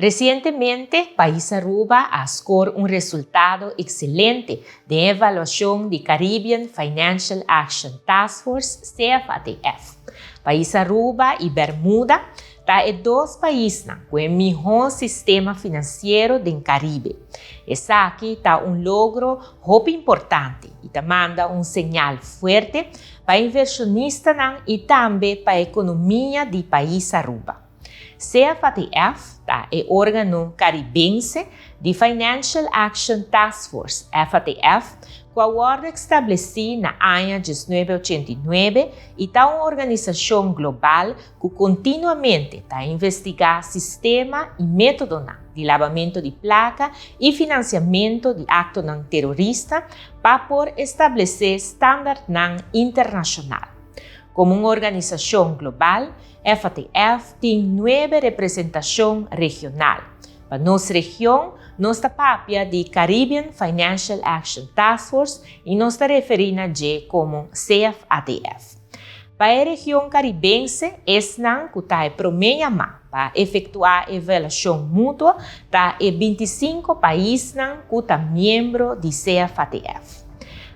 Recientemente, País Aruba ha scorado un resultado excelente de evaluación de Caribbean Financial Action Task Force, CFATF. País Aruba y Bermuda são dois países com o melhor sistema financeiro do Caribe. Esse aqui é logro muito importante e manda sinal forte para inversionistas e também para a economia do país Aruba. CFATF é o órgão caribense de Financial Action Task Force, FATF, com a ordem estabelecida na ano 1989 e é uma organização global que continuamente está investigar sistema e método de lavamento de placa e financiamento de actos terroristas para por estabelecer estándares internacional. Como uma organização global, FATF tem 9 representações regionais. Para nossa região, nós estamos de Caribbean Financial Action Task Force e nós estamos referindo a como CFATF. Para a região caribense, esse não está promedio para efetuar a avaliação mútua está 25 países que estão membros de CFATF.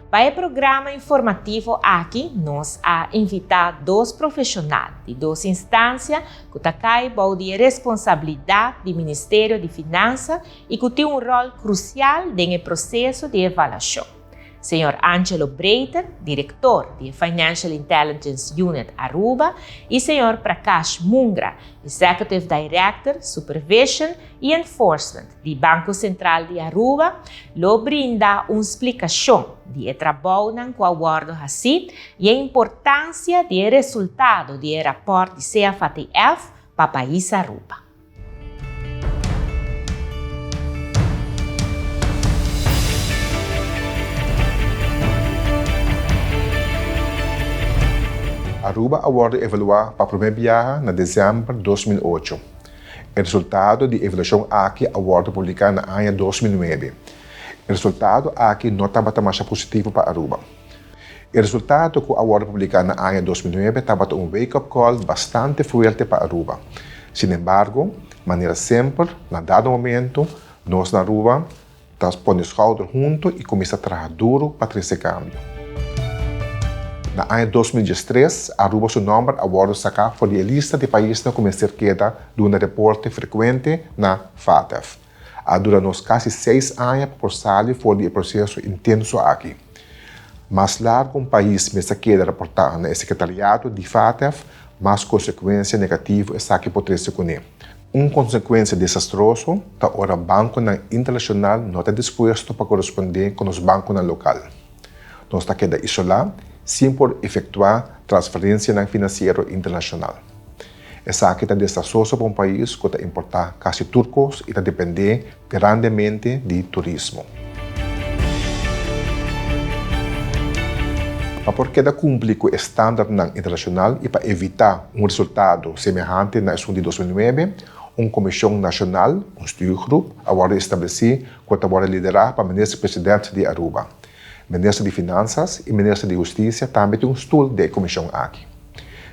Para o programa informativo aqui, nós invitamos 2 profissionais de 2 instâncias que estão de responsabilidade do Ministério de Finanças e que têm rol crucial no processo de avaliação. Sr. Angelo Breiter, diretor de Financial Intelligence Unit Aruba, e Sr. Prakash Mungra, Executive Director, Supervision e Enforcement do Banco Central de Aruba, lo brinda uma explicação de trabalho com a acordo assim e a importância do resultado do rapporto de CFATF para o país Aruba. Aruba aguarda evaluar para a primeira viagem em dezembro de 2008. O resultado de avaliação aqui aguarda publicar no ano 2009. O resultado aqui não estava mais positivo para Aruba. O resultado que aguarda publicar no ano 2009 estava um wake-up call bastante forte para Aruba. Sin embargo, de maneira sempre, na dado momento, nós na Aruba estamos pondo os shoulders juntos e começamos a trabalhar duro para esse câmbio. No ano 2013, Aruba seu nome aguarda sacar por a lista de países que começaram a quedar de um reporte frequente na FATF. Dura-nos quase 6 anos por sair fora do processo intenso aqui. Mais largo país me queda reportar no secretariado de FATF, mais consequência negativa está aqui por trás com ele. Uma consequência desastrosa é que o banco internacional não está disposto para corresponder com os bancos locais. Nós está queda isolado sem por efetuar transferência financeira internacional. Essa aqui está desastrosa para um país que está importar quase turcos e está depender grandemente de turismo. Para que cumprir com o estándar internacional e para evitar resultado semelhante na edição de 2009, uma comissão nacional, stuurgroep, agora estabelece que agora liderar para o ministro-presidente de Aruba. Ministro de Finanças e Ministro de Justiça também tem stoel da comissão aqui.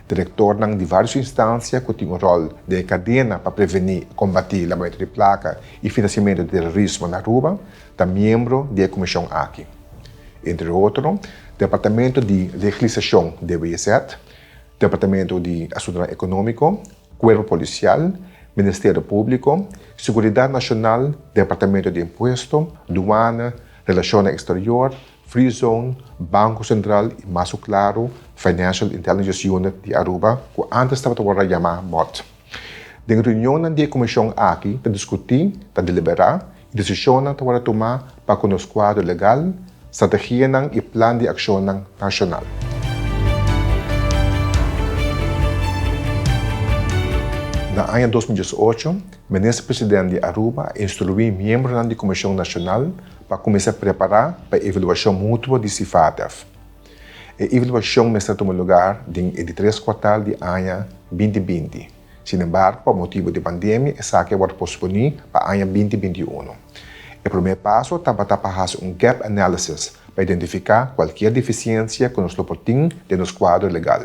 Diretor de várias instâncias que tem rol de cadena para prevenir e combater lavamento de placa e financiamento do terrorismo na Aruba, também membro da comissão aqui. Entre outros, Departamento de Legislação DB7, Departamento de Assuntos Econômicos, Corpo Policial, Ministério Público, Seguridade Nacional, Departamento de Imposto, Aduana, Relações Exterior, Free Zone, Banco Central e, mais claro, Financial Intelligence Unit de Aruba, que antes estava chamado MOT. Na reunião da comissão aqui, para discutir, para deliberar e decisões para tomar para com o quadro legal, estratégia e plano de ação nacional. No ano 2018, o ministro-presidente de Aruba instruiu membros da Comissão Nacional para começar a preparar para a avaliação mútua de CFATF. A avaliação está tomando lugar no 3 quartal de ano 2020. Sin embargo, por motivo de pandemia, essa aqui vai posponer para o ano 2021. O primeiro passo é para fazer um gap analysis para identificar qualquer deficiência que nos tem de nosso quadro legal.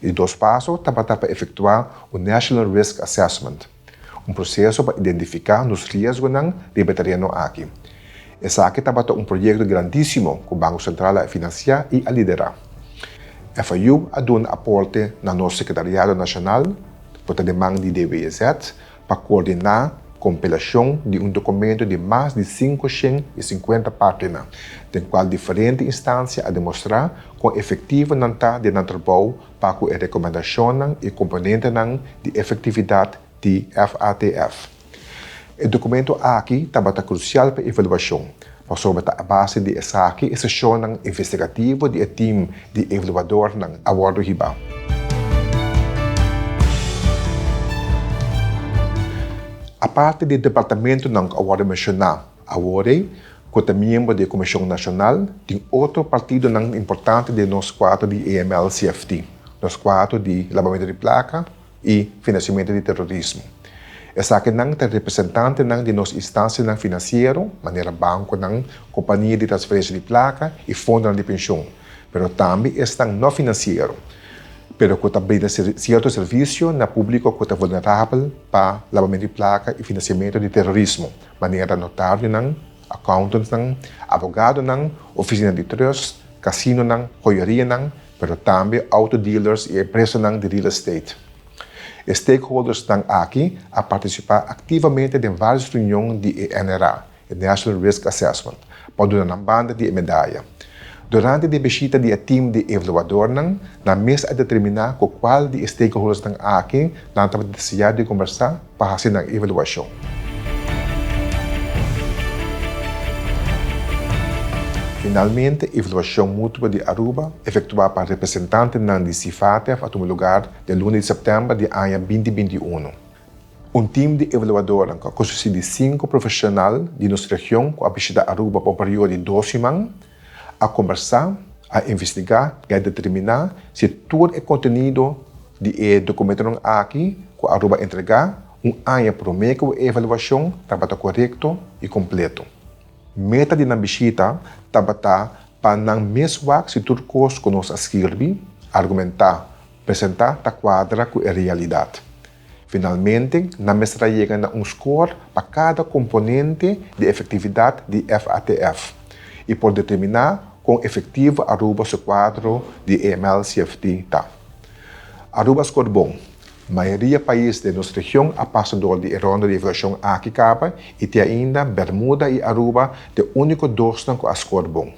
E 2 passos é para efetuar o National Risk Assessment. um processo para identificar os riscos ng libertariano aqui. Essa aqui estava um projeto grandíssimo que o Banco Central a financiar e a liderar. FAU a dado um aporte na nosso Secretariado Nacional, por demanda de DWZ, para coordenar a compilação de um documento de mais de 550 páginas, do qual diferentes instâncias a demonstrar quão efetivo não está de não trabalho para a recomendação e componente de efetividade de FATF. O documento aqui estava crucial para a avaliação, sobre a base de essa aqui e sessão investigativa de time de evaluador ng award hiba. A parte do departamento ng award mencionar, award, que é membro da Comissão Nacional, tem outro partido ng importante de nós quatro de AML-CFT, nós quatro de lavamento de placa e financiamento de terrorismo. Essa aqui não é representante de nossa instância financeira, maneira banco, companhia de transferência de placa e fundo de pensão, mas também está não financeiro, pero que está brinda certo serviço na público que está vulnerável para lavamento de placa e financiamento de terrorismo, maneira notário, accountant, advogado, oficina de trust, casino, joieria, pero também autodealers e empresa de real estate. Stakeholders estão aqui a participar ativamente em várias reuniões de NRA, National Risk Assessment, para dar banda de medalha. Durante a visita do time de evaluador, na mesa a determinar qual de stakeholders estão aqui na necessidade de conversar para fazer a avaliação. Finalmente, a evaluação mútua de Aruba, efetuada para representantes de CIFATEF, a tomar lugar de lunes de setembro de ano 2021. Um time de evaluadores que consiste de 5 profissionais de nossa região que a visita Aruba por um período de 12 semanas, a conversar, a investigar e a determinar se todo o conteúdo de documento aqui que a Aruba entregar, ano promete que a avaliação estava correto e completo. Meta de visita tabata para não mesmo se turcos com nossa escrever, argumentar, apresentar a quadra com a realidade. Finalmente, na mestra chega a score para cada componente de efetividade de FATF e por determinar quão efetivo Aruba seu quadro de AML-CFT está. Aruba score bom. A maioria dos países da nossa região a passador de ronda de evaluação aqui capa e tem ainda Bermuda e Aruba de único dois que a score bom.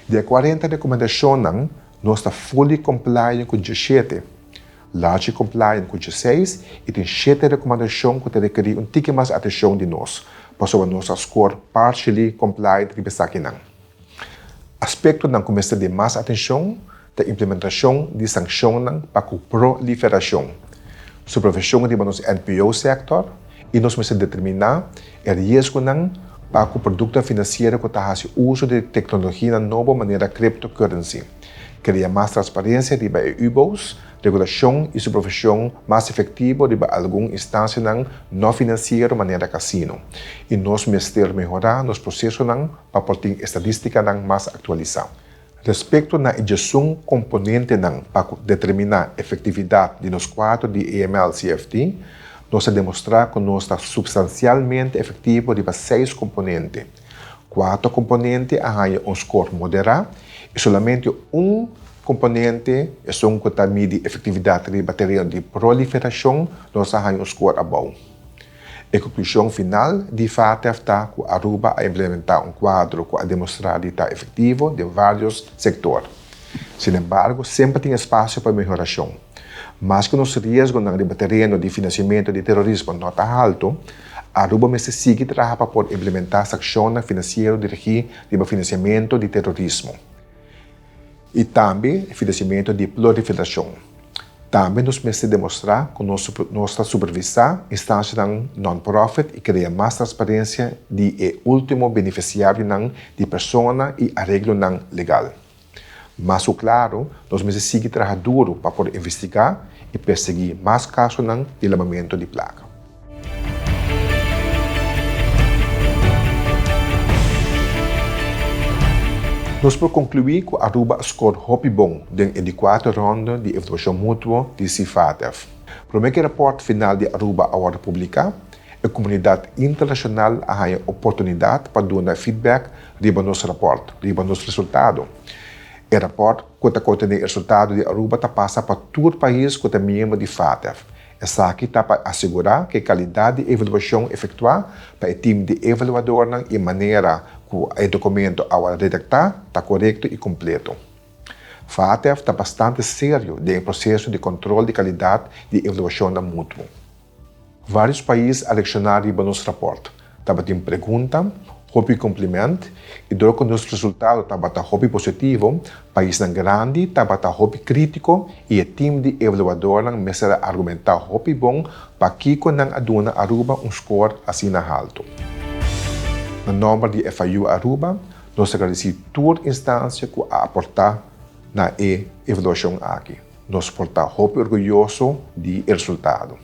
De 40 recomendações, nós está fully compliant com 17, large compliant com 16 e tem 7 recomendações que requerem um tique mais atenção de nós, para sobre nossa score partially compliant de Besakinan. Aspecto que começa de mais atenção da implementação de sanções para a proliferação. Supervisão de nosso NPO sector e nós vamos determinar o risco para o produto financeiro que está fazendo uso de tecnologia nova maneira cryptocurrency. Criar mais transparência de UBOs, regulação e supervisão mais efetiva de alguma instância não financeira maneira casino. E nós vamos melhorar nos processos para ter estatística mais atualizada. Respeito na injeção componente para determinar a efetividade de nos quadros de AML-CFT, nós demonstrar que nós está substancialmente efetivo de 6 componentes. 4 componentes arranham score moderado e somente um componente é que está mede efetividade de bateria de proliferação, nós arranham score above. A conclusão final, de fato, está que a Aruba a implementar quadro que a demonstrar que está efetivo de vários setores. Sin embargo, sempre tem espaço para melhoração. Mas que nos riscos de bateria de financiamento de terrorismo não está alto, a Aruba necessita trabalhar para implementar ações financeiras dirigidas para financiamento de terrorismo. E também financiamento de proliferação. Também nos precisa demonstrar que nós supervisar instâncias non-profit e criar mais transparência de último beneficiário de persona e arreglo legal. Mas, claro, nós precisamos trabalhar duro para poder investigar e perseguir mais casos de lavamento de placa. Nós por concluir que a Aruba score hopi bom em 4 rondas de evaluação mútua de CIFATEF. Para o report final de Aruba Award Publica, a comunidade internacional a oportunidade para dar feedback sobre nosso report, sobre nosso resultado. O report que contém o resultado de Aruba passa para todo o país que é membro de FATF. Essa aqui está para assegurar que a qualidade de avaliação efetuada para o time de evaluador e maneira que o documento ao redactar está correto e completo. FATF está bastante sério no processo de controle de qualidade de avaliação mútua. Vários países selecionaram para nosso relatório. Estava tem pergunta, hobby complemento, e do que nosso resultado estava hobby positivo, país grande estava hobby crítico e o time de evaluador começaram a argumentar hobby bom para que não aduna Aruba score assim alto. No nome de FIU Aruba, nós agradecemos toda instância que aportar na evaluação aqui. Nós portamos hobby orgulhoso do resultado.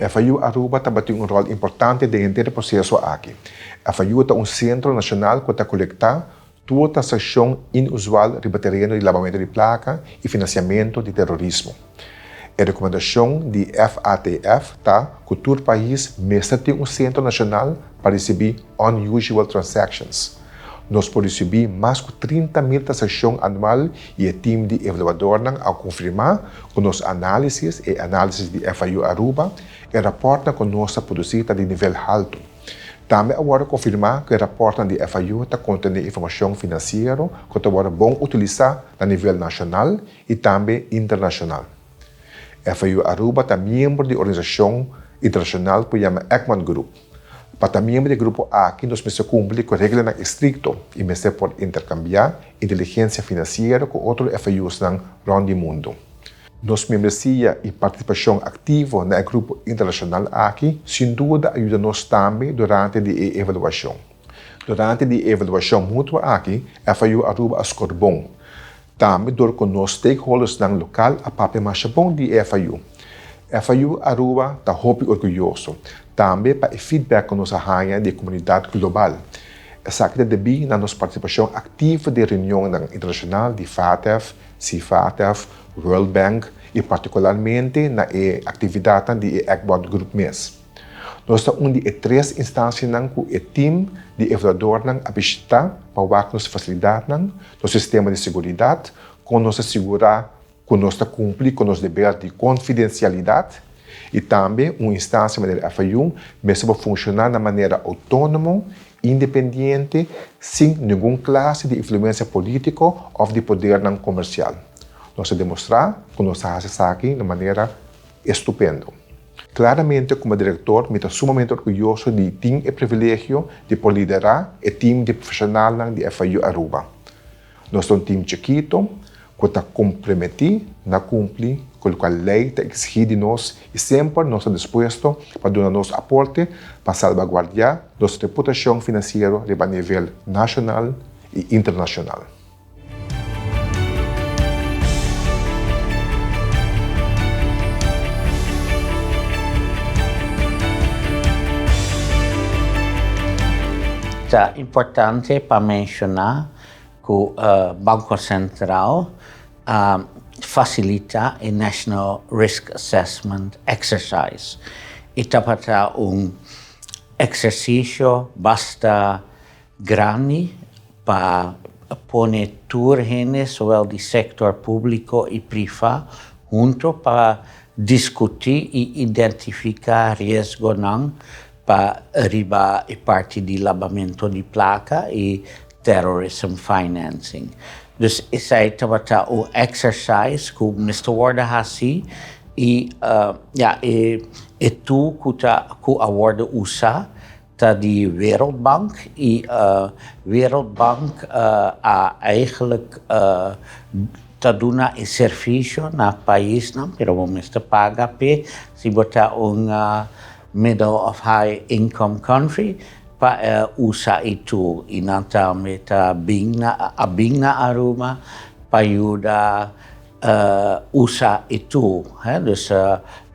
FIU Aruba tem rol importante dentro do processo aqui. FIU é centro nacional que coleta toda a ação inusual sobre terreno de lavamento de placa e financiamento de terrorismo. A recomendação de FATF que todo país mesmo tem centro nacional para receber unusual transactions. Nós podemos receber mais de 30.000 transações anual e o time de evaluador ao confirmar que nossas análises e análises de FIU Aruba e reportam que nossa produção está de nível alto. Também agora confirmar que o reporte de FIU contém informação financeira que está bom utilizar a nível nacional e também internacional. FIU Aruba é membro da organização internacional que se chama Ekman Group. Para membro do grupo A, que nós precisamos cumprir com regras estritas e nós podemos intercambiar inteligência financeira com outros FIUs no mundo. Nós membresia e participação ativa no grupo internacional aqui, sem dúvida, ajuda-nos também durante a evaluação. Durante a evaluação mútua aqui, FIU Aruba score bom. Também, com nossos stakeholders no local, a papel mais bom de FIU. FIU Aruba está orgulhoso. Também para o feedback que nós temos da comunidade global. Essa aqui deve na nossa participação ativa de reunião internacional de FATF, CFATF, World Bank e particularmente na atividade de Ekman Group MES. Nós temos de 3 instâncias com o time de evaluador a visitar para nossa facilidade, no sistema de segurança, com nós assegurar que nós cumprimos com os deveres de confidencialidade e também uma instância da FIU mesmo funcionar de maneira autônoma, independente, sem nenhuma classe de influência política ou de poder comercial. Nós demonstrar que nós fazemos isso aqui de maneira estupenda. Claramente, como diretor, me estou sumamente orgulhoso de ter o privilégio de poder liderar o time de profissionais de FIU Aruba. Nós somos um time chiquito, que está comprometido a cumprir com a lei que exige de nós e sempre nós estamos dispostos para dar nosso aporte para salvaguardar nossa reputação financeira a nível nacional e internacional. É importante para mencionar que o Banco Central facilita o National Risk Assessment Exercise. E é exercício bastante grande para pôr tudo sobre do setor público e privado junto para discutir e identificar riscos para arribar a parte de lavamento de placa e terrorism financing. Dus esse é o exercise que o Mr. Ward assim e tu que a Ward usa tá de World Bank e World Bank eigenlijk tá dando um serviço na país não, pero o Mr. paga pe se botar middle of high income country para usar itu e também tá bem na Aruba para ajudar usar itu, dus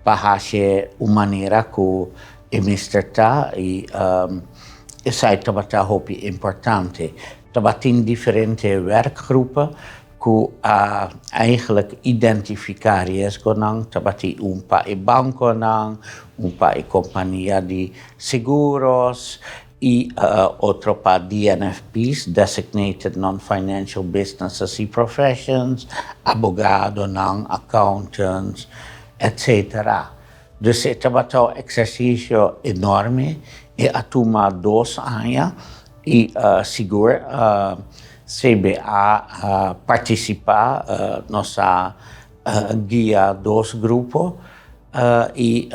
para fazer uma maneira que o Mr. tá e isso é também importante. Também tem diferentes werkgroepen eigenlijk identificar riesgo nang, tabati umpa e banco nang, umpa e compañía de seguros, y otro pa DNFPs, Designated Non-Financial Businesses y Professions, abogado nang, accountants, etc. Dus ito ba ito exercicio enorme e atuma 2 anos e seguro CBA participar nossa guia 2 grupos e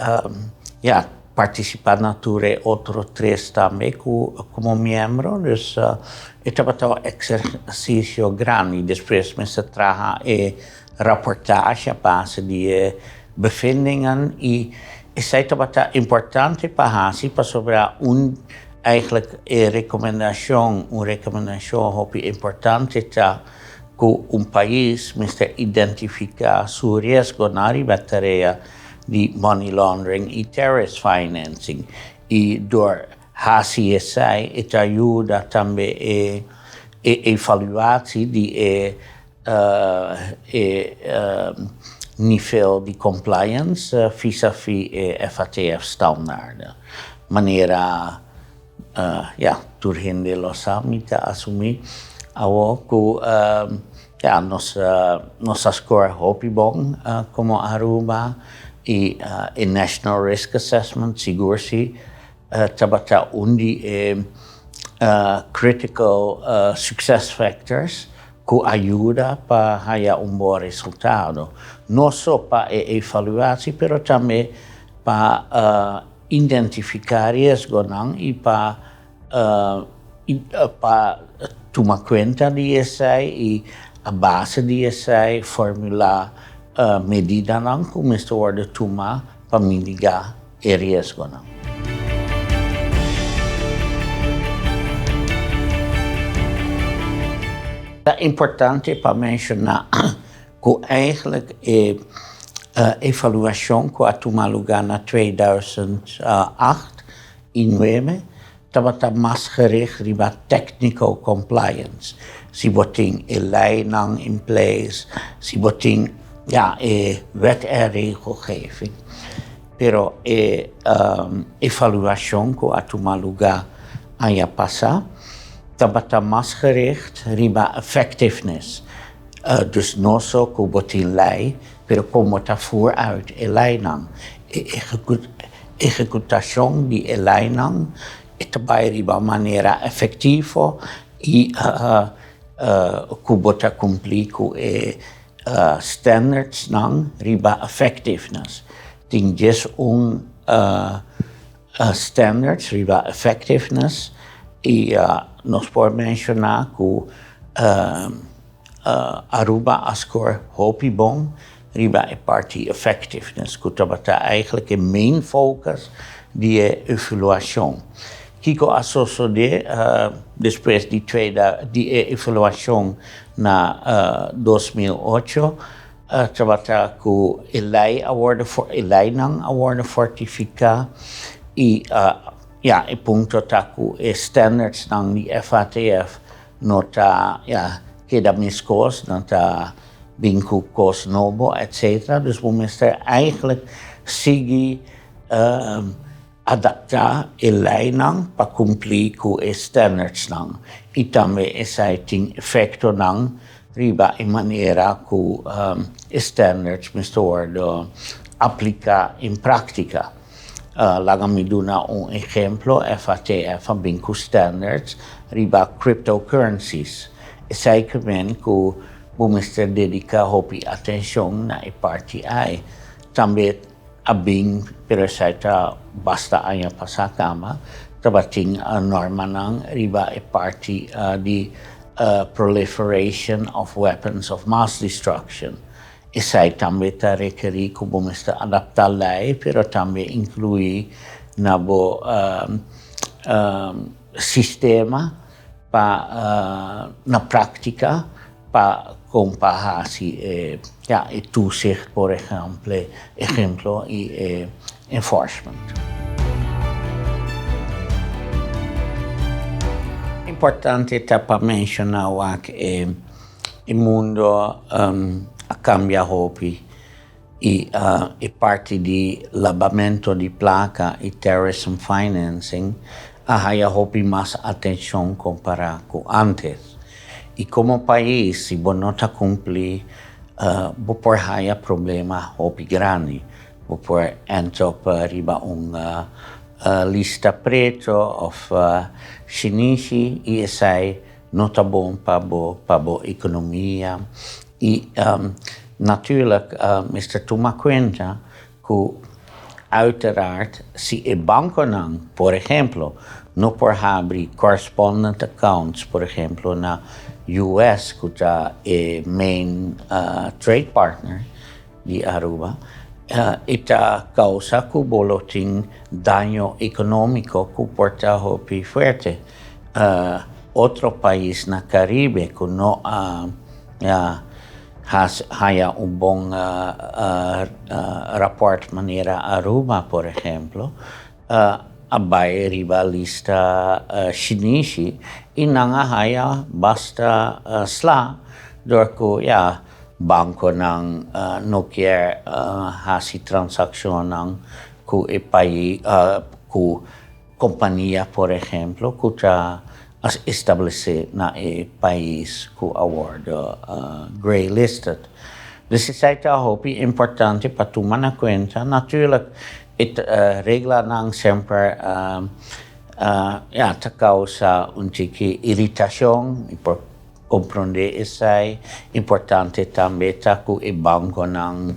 participar na ture outro 3 também como membro. Dus ito ba ito exercicio grande. Depois me se traga reportage a base de bevindingen e ito ba ito importante para sobre eigenlijk een recomendação hopi importante tá que país mister identificar su riesgo na ribatteria di money laundering e terrorist financing e door HCSI it ajuda também evaluatie di nível de compliance vis-à-vis FATF standaarden. Maneira turhinde lo samita assumi awo nossa score hopi bom como Aruba e National Risk Assessment sigursi tabata undi critical success factors que ajuda para haya bom resultado. Não só para evaluação, mas também para identificar riesgo e para tomar conta disso e a base disso formular medidas que Mr. Ward tomar para mitigar o riesgo. É importante para mencionar que eigenlijk evaluação que a tomar lugar na 2008 e 2009 estava mais gericht op technical compliance. Se botem leiding in place, se botem wet en regelgeving. Pero evaluação que a tomar lugar ano passado estava mais gericht op effectiveness. Dus não só que botem lei, pero como está vooruit leiding. Executação de leiding trabalha de maneira efetiva e que bota cumprir com standards não riba effectiveness. Tem standards riba effectiveness e nós podemos mencionar que Aruba a score hopi bom riba e parte effectiveness, que tabata eigenlijk een main focus de evaluação. Kiko associo de depois de evaluação na 2008 tabata ku elai award fortificar e e punto ta ku standards nang di FATF nota queda miscos nota binku kos nobo etc. Dus we moeten eigenlijk sigi adaptar leiding para cumprir com os standards nang. E também esse tem efeito nang riba em maneira que os standards Mr. aplicar em prática. Lagami duna exemplo FATF binku standards riba cryptocurrencies. Esse que vem que Mr. dedica hopi atenção na parte ai. Também abing peresaita basta anya pasakama tabating norma ng riba e parte the proliferation of weapons of mass destruction. Isay tambe ta requeri como mesta adaptar lei, pero tambe inclui nabo sistema pa na prática pa compahasi e toezicht, por ejemplo, e enforcement. Importante para mencionar que il mondo cambia hopi. I parti di labamento di placa e terrorism financing haya hopi mas atención compara con antes. Y como país, si bonota cumpli, por haya problema hopi grande, por end up riba lista preto of shinishi e sai nota bom pabo economia e natuurlijk, Mr. Tuma Quinta, que uiteraard si e banco nang, por ejemplo, no por abrir correspondent accounts, por ejemplo, na US, que ja e main trade partner di Aruba, ita causa que boloting daño económico que porta hopi fuerte. Otro país na Caribe que no haya un buen rapport manera Aruba, por ejemplo, abay riba lista shinishi, inanga haya basta sla, dorko banko ng nukier hasi transaksyon ng ku ku kompanya, por ejemplo, kuta as establece na país ku award gray listed. Dus is hopi importante patuma na kwenta. Natuurlijk, regla nang sempre ta causa un tiki irritasyon, comprende isay, importante tambe ta ku banko ng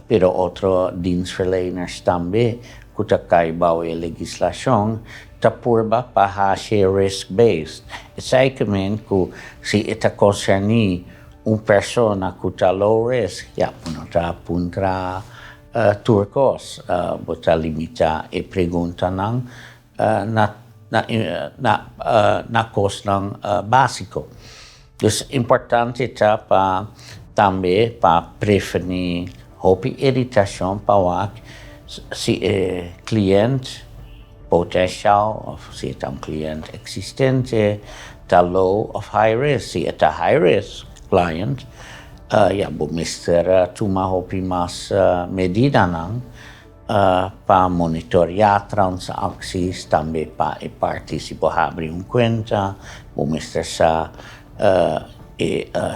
pero otro dienstverleners tambe kuta kaibaw legislasyon ta purba pahashe risk-based. Isay kamen ku si ita concerni un persona kuta low risk, punota puntra turcos, bota limita e pregunta ng na cost ng basico. Dus importante ta pa tambe pa prevenir hopi irritasyon pa wak si client potential of si ita un client existente ta low of high risk, si ita high risk client Mr. Tuma hopi mas medida nang pa monitorear transacties, tambe pa participo abri un cuenta, Mr. sa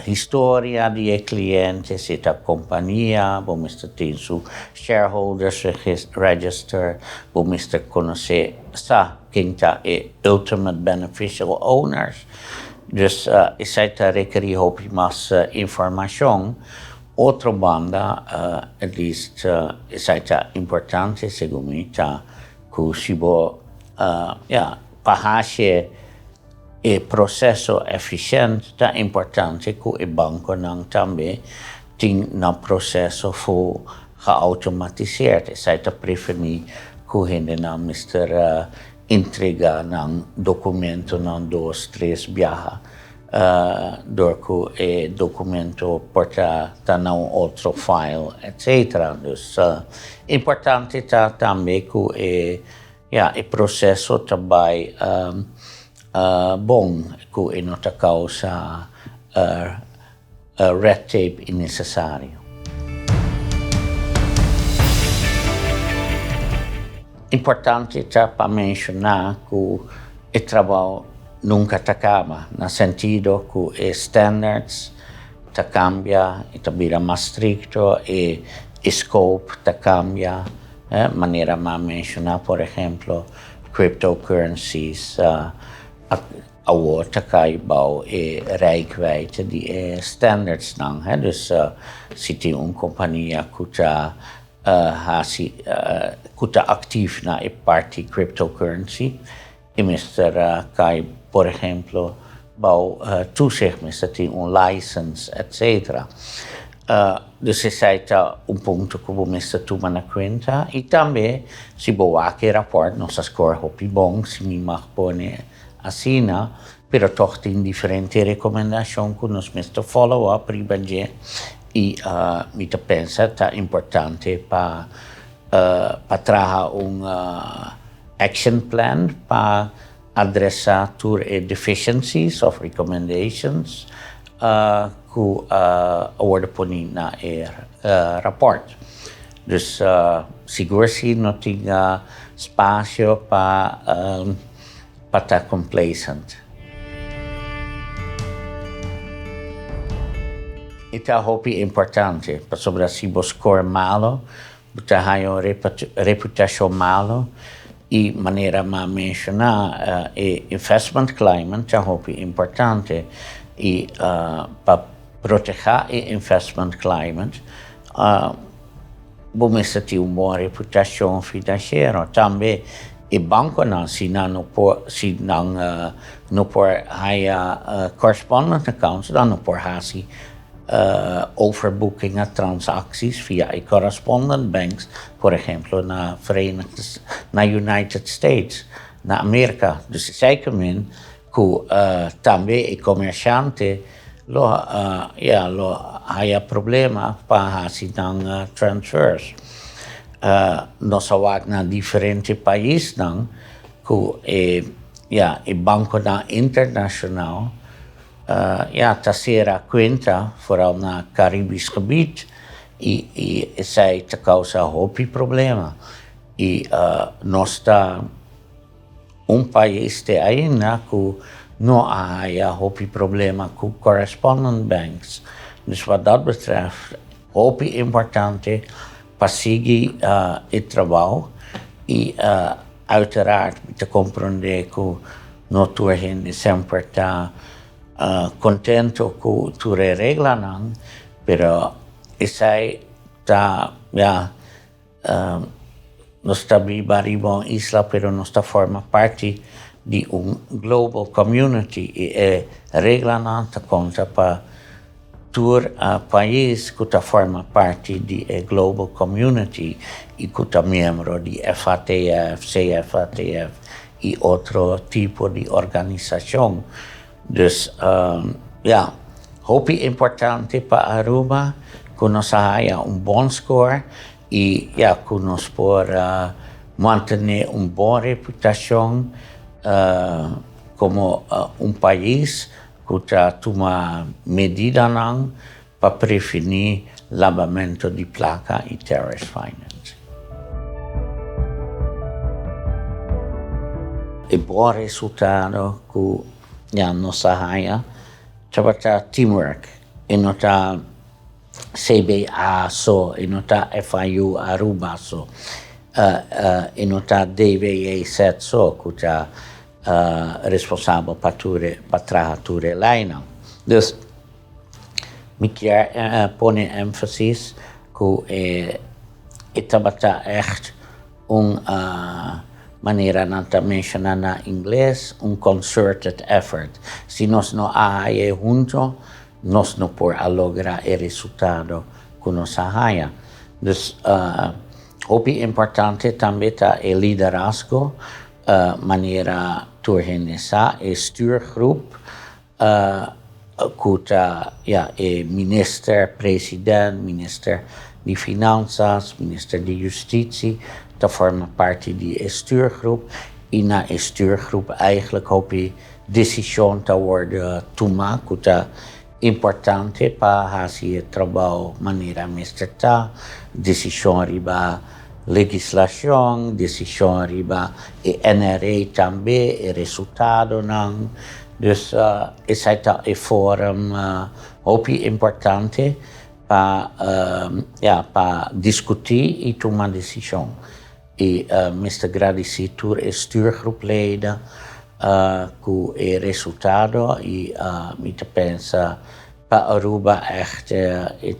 historia di cliente, si ta compagnia, Mr. tin su shareholders register, Mr. conoce sa quinta ultimate beneficial owners. Dus isaita requerir hopi mas informação. Outra banda, at least isaita importante segumita ku sibo pahashe e processo efficiente ta importante ku e banco nang tambe ting na processo fu geautomatiseerd. Isaita preferir ku hindi na Mr. Intriga ng dokumento ng 2-3 biyaha dorku dokumento porta tanaw otro file, etc. Dus importante ta tambe ku processo tabay bong ku inota causa red tape innecessario. Importante ta pa mencionar que o trabalho nunca acaba, no sentido que os standards ta cambia, ta vira mais stricto e scope ta cambia, maneira ma mencionar, por exemplo, cryptocurrencies, award ta kaibaw rijkwijde die standards nang, dus si un compagnia kuta kuta actief na party cryptocurrency. E Mr. Kai, por ejemplo, bau toezicht, Mr. T, un license, etc. Dus is un punto como Mr. Tuma na kwenta. E também, si boake rapport, nossa score hopi bong, si mi pone asina, pero toch tin differenti recomendazioni con nos Mr. follow-up ribange. E mi pensa ta importante pa traha un action plan pa addressa tur deficiencies of recommendations ku award po ni na report. Dus siguro no tinga spazio pa ta complacent. Ita hopi importante, pa sobra si score malo, buta hayo reputasyon malo, i manera ma menziona investment climate, ta hopi importante, i pa proteger investment climate, bumistati un buon reputazione finanziaria. Tambe i banco na si non può haya correspondent accounts, dan può hasi overbooking a transacties via i correspondent banks, por ejemplo na United States, na Amerika. Dus zeker min ku tambe i commerciante lo haya problema pa hasi ng transfers. Nosawag na differenti país nang ku i banko na international tasera kwenta vooral na Caribisch gebied i sai te causa hopi problema. Nosta un país te aina ku no haya hopi problema ku correspondent banks. Dus wat dat betreft, hopi importante pasigi het trabajo i uiteraard te comprendere ku no turhin sempre ta contento ku ture regla nang, pero isai ta no sta baribon isla, pero no sta forma parte di un global community e regla nang ta conta pa tur país que forma parte di global community e que membro di FATF, CFATF e outro tipo de organização. Dus hopi importante para Aruba que nos haya un bom score e que nos por mantener una buena reputación como un país que toma medidas para prevenir lavamento di placa e terrorist finance. E buon risultato che nos haya trabajar teamwork e nota CBA so e nota FIU Aruba so e nota DVA set so que responsável para trahature lijnen. Dus ik pone emphasis que itabata echt maneira nanta menciona na inglês concerted effort. Si nos no haya junto, nos no por lograr el resultado que nos haya. Dus hopi importante também ta el liderazgo, maneira turgenesa e stuurgroep, kuta minister, president, minister de Finanças, minister de Justitie, te forma parte di stuurgroep. E na stuurgroep eigenlijk hoop je decisión te worden tomada, kuta importante para hasi el trabajo manera misterta, decisión riba legislación, decisión riba e NRA também, e resultado nang. Dus is het een forum hopi importante para discutir e tomar decisão. E Mr. Gradicitur é stuurgroepleden com o resultado e me pensa para Aruba echt é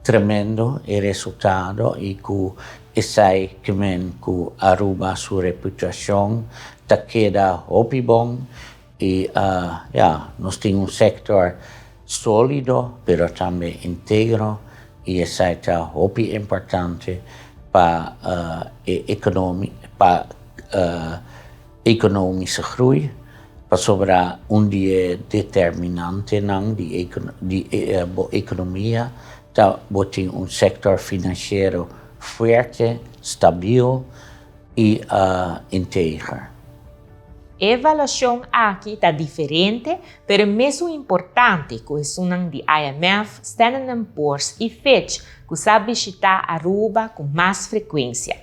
tremendo o resultado e com sai que men ku Aruba su reputação ta queda hopi bom e nós temos sector sólido, pero também íntegro e sai ta hopi importante para economische groei, para sobra dia determinante nang di economia ta botin sector financeiro fuerte, stabil e íntegro. evaluação aqui está diferente, pero mesmo importante que são de IMF, Standard & Poor's e Fitch, que sabe visitar Aruba com mais frequência.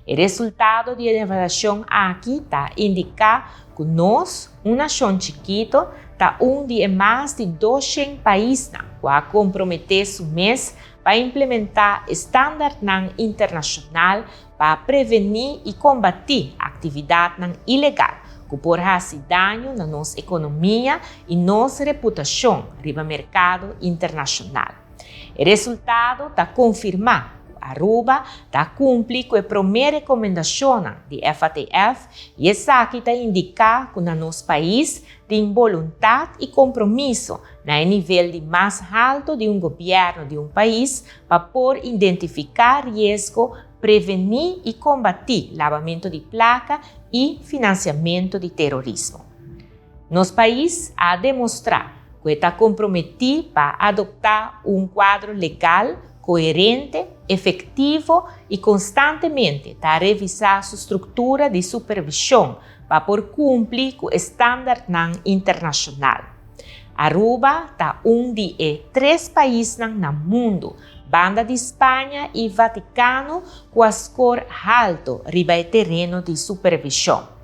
O resultado de avaliação aqui está indicar que nós, uma nação chiquita, está de mais de 200 países que a comprometer seu mês para implementar estándares internacionais para prevenir e combater atividade ilegal que pode fazer dano na nossa economia e nossa reputação no mercado internacional. O resultado está confirmado. Aruba está cumprindo com a primeira recomendação de FATF e essa aqui está indicar que no nosso país tem vontade e compromisso no nível de mais alto de governo de país para poder identificar risco, prevenir e combater lavamento de placa e financiamento de terrorismo. Nosso país ha demonstrado que está comprometido para adotar quadro legal coerente, efetivo e constantemente está a revisar sua estrutura de supervisão para poder cumprir com o estándar internacional. Aruba está de 3 países no mundo, banda de Espanha e Vaticano, com a score alto riba o terreno de supervisão.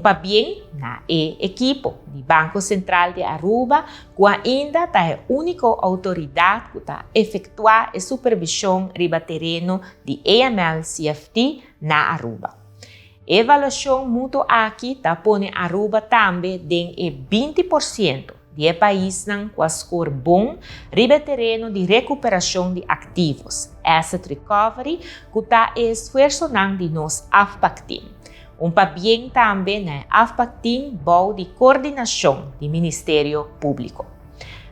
Também na equipe do Banco Central de Aruba, que ainda é a única autoridade que está a efetuar a supervisão riba terreno de AML-CFT na Aruba. A avaliação mútua aqui está põe Aruba também em 20% de países com a score bom riba terreno de recuperação de ativos, asset recovery, que está esforço de nós AFPAC-Team. Também também na AFPAC-Team de coordenação do Ministério Público.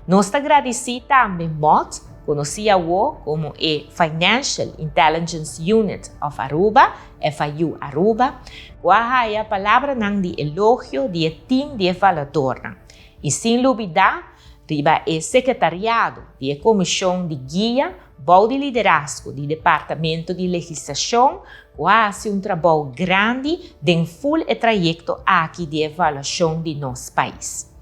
Nós agradecemos também muito, conhecida como a Financial Intelligence Unit of Aruba, FIU Aruba, que a palavra de elogio do time de avaliador. E sem dúvida, riba o secretariado da Comissão de Guia, de liderazgo do Departamento de Legislação, que faz trabalho grande em full trajeto aqui de avaliação de nosso país.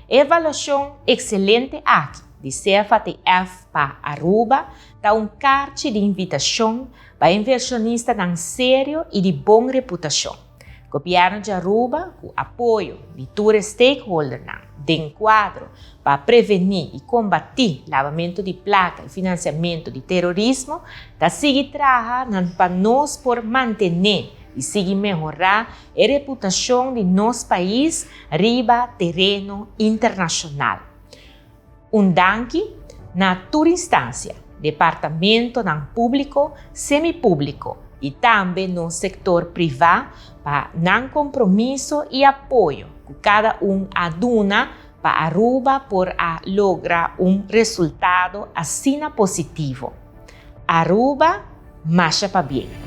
Avaliação excelente aqui de CFATF para Aruba dá carta de invitação para inversionistas sério e de boa reputação. O governo de Aruba, com apoio de todos os stakeholders de quadro para prevenir e combater lavamento de placa e financiamento de terrorismo, está seguir trabalhando para nós por manter e seguir melhorar a reputação de nosso país riba terreno internacional. Danke na toda instância, departamento público, semipúblico e também no setor privado para compromisso e apoio que cada aduna para Aruba por lograr resultado assim positivo. Aruba, marcha para bem.